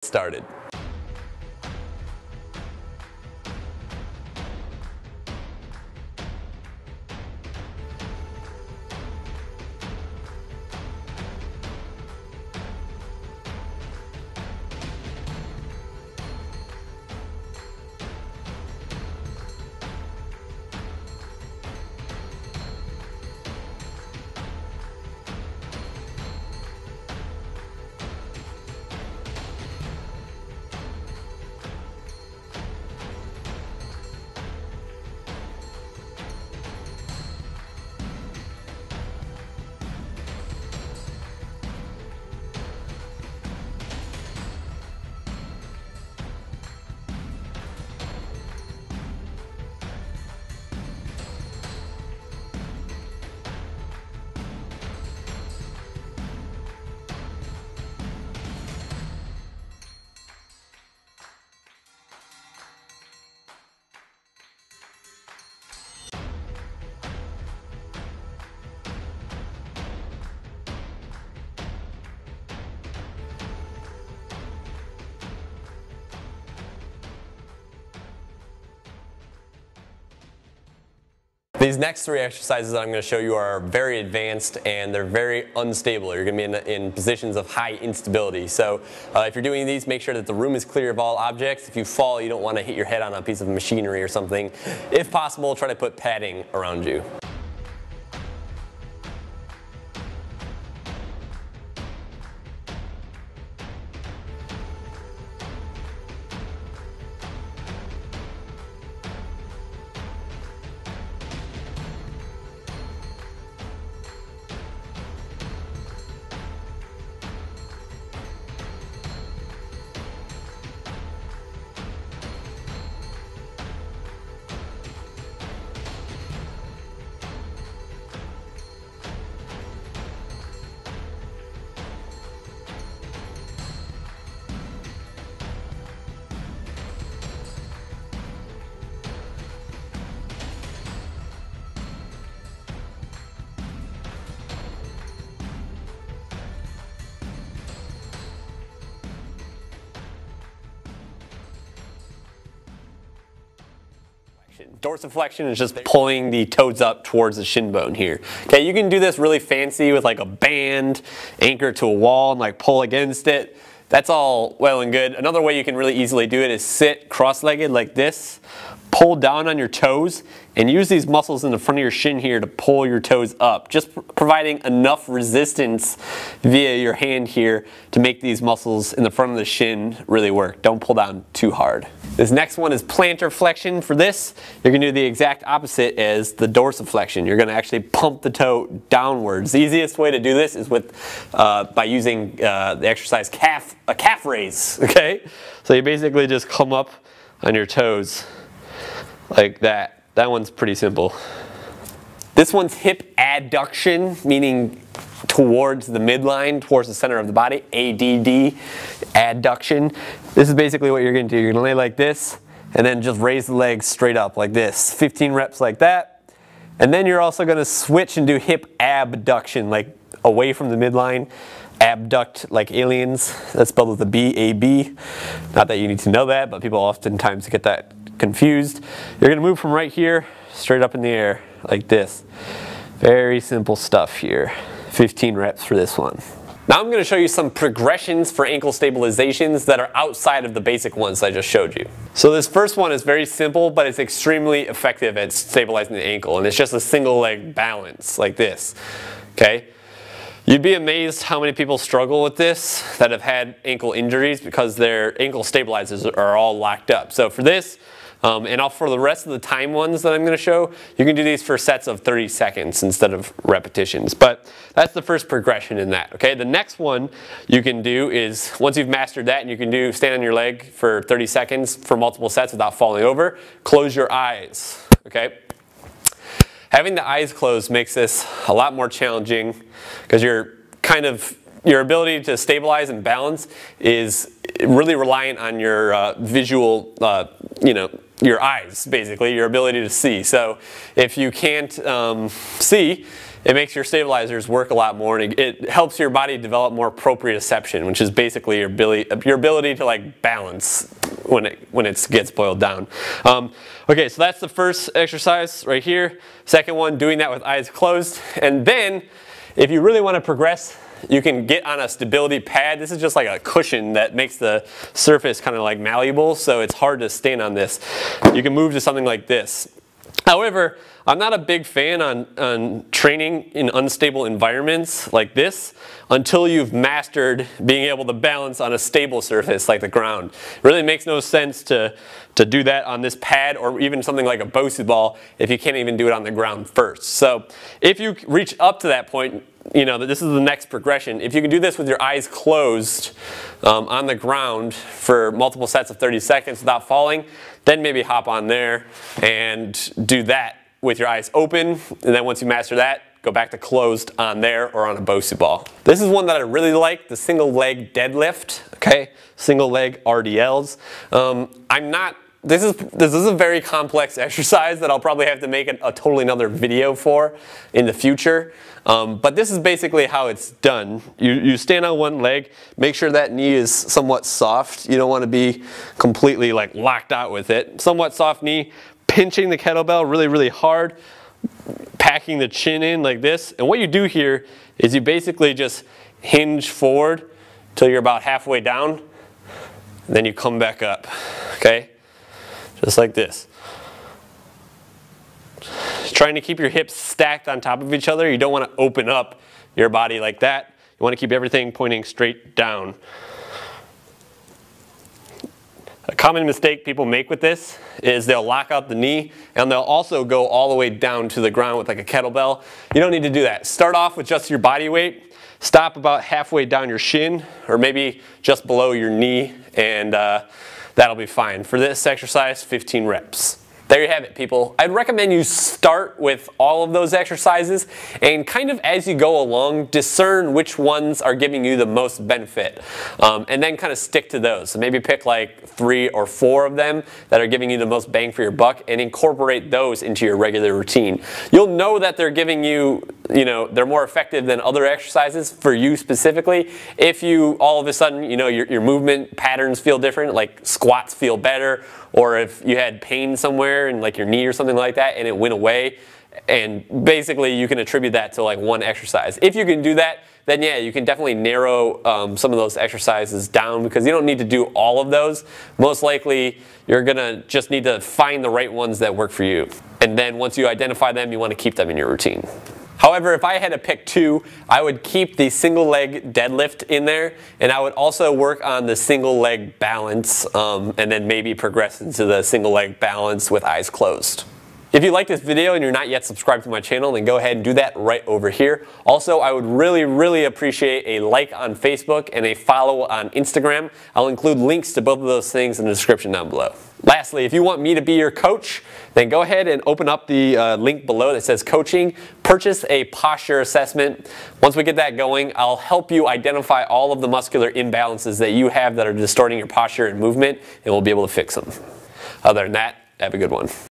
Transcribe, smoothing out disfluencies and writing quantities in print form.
Started. These next three exercises that I'm going to show you are very advanced and they're very unstable. You're going to be in positions of high instability. So if you're doing these, make sure that the room is clear of all objects. If you fall, you don't want to hit your head on a piece of machinery or something. If possible, try to put padding around you. Dorsiflexion is just pulling the toes up towards the shin bone here. Okay, you can do this really fancy with like a band anchored to a wall and like pull against it. That's all well and good. Another way you can really easily do it is sit cross-legged like this, pull down on your toes, and use these muscles in the front of your shin here to pull your toes up. Just providing enough resistance via your hand here to make these muscles in the front of the shin really work. Don't pull down too hard. This next one is plantar flexion. For this, you're going to do the exact opposite as the dorsiflexion. You're going to actually pump the toe downwards. The easiest way to do this is with by using the exercise calf raise. Okay, so you basically just come up on your toes like that. That one's pretty simple. This one's hip adduction, meaning towards the midline, towards the center of the body. ADD, adduction. This is basically what you're going to do. You're going to lay like this and then just raise the legs straight up like this. 15 reps like that. And then you're also going to switch and do hip abduction, like away from the midline. Abduct like aliens. That's spelled with a B, A-B. Not that you need to know that, but people oftentimes get that confused. You're going to move from right here straight up in the air like this. Very simple stuff here. 15 reps for this one. Now I'm going to show you some progressions for ankle stabilizations that are outside of the basic ones I just showed you. So this first one is very simple, but it's extremely effective at stabilizing the ankle, and it's just a single leg balance like this. Okay? You'd be amazed how many people struggle with this that have had ankle injuries because their ankle stabilizers are all locked up. So for this, and for the rest of the time ones that I'm going to show, you can do these for sets of 30 seconds instead of repetitions. But that's the first progression in that. Okay, the next one you can do is, once you've mastered that, and you can stand on your leg for 30 seconds for multiple sets without falling over, close your eyes. Okay. Having the eyes closed makes this a lot more challenging because your ability to stabilize and balance is really reliant on your visual, your eyes, basically, your ability to see. So if you can't see, it makes your stabilizers work a lot more, and it helps your body develop more proprioception, which is basically your ability to like balance when it gets boiled down. Okay, so that's the first exercise right here. Second one, doing that with eyes closed. And then, if you really want to progress, you can get on a stability pad. This is just like a cushion that makes the surface kind of like malleable, so it's hard to stand on this. You can move to something like this. However, I'm not a big fan on training in unstable environments like this until you've mastered being able to balance on a stable surface like the ground. It really makes no sense to do that on this pad or even something like a Bosu ball if you can't even do it on the ground first. So if you reach up to that point, you know that this is the next progression. If you can do this with your eyes closed on the ground for multiple sets of 30 seconds without falling, then maybe hop on there and do that with your eyes open. And then once you master that, go back to closed on there or on a Bosu ball. This is one that I really like, the single leg deadlift, okay? Single leg RDLs. This is a very complex exercise that I'll probably have to make a totally another video for in the future. But this is basically how it's done. You stand on one leg, make sure that knee is somewhat soft. You don't want to be completely like locked out with it. Somewhat soft knee, pinching the kettlebell really, really hard, packing the chin in like this. And what you do here is you basically just hinge forward till you're about halfway down, and then you come back up, okay? Just like this. Trying to keep your hips stacked on top of each other. You don't want to open up your body like that. You want to keep everything pointing straight down. A common mistake people make with this is they'll lock out the knee and they'll also go all the way down to the ground with like a kettlebell. You don't need to do that. Start off with just your body weight. Stop about halfway down your shin or maybe just below your knee, and that'll be fine. For this exercise, 15 reps. There you have it, people. I'd recommend you start with all of those exercises and kind of as you go along, discern which ones are giving you the most benefit. And then kind of stick to those. So maybe pick like 3 or 4 of them that are giving you the most bang for your buck and incorporate those into your regular routine. You'll know that they're giving you, they're more effective than other exercises for you specifically. If you all of a sudden, your movement patterns feel different, like squats feel better, or if you had pain somewhere in like your knee or something like that and it went away, and basically you can attribute that to like one exercise. If you can do that, then yeah, you can definitely narrow some of those exercises down because you don't need to do all of those. Most likely you're gonna just need to find the right ones that work for you. And then once you identify them, you want to keep them in your routine. However, if I had to pick 2, I would keep the single leg deadlift in there, and I would also work on the single leg balance, and then maybe progress into the single leg balance with eyes closed. If you like this video and you're not yet subscribed to my channel, then go ahead and do that right over here. Also, I would really, really appreciate a like on Facebook and a follow on Instagram. I'll include links to both of those things in the description down below. Lastly, if you want me to be your coach, then go ahead and open up the link below that says coaching. Purchase a posture assessment. Once we get that going, I'll help you identify all of the muscular imbalances that you have that are distorting your posture and movement, and we'll be able to fix them. Other than that, have a good one.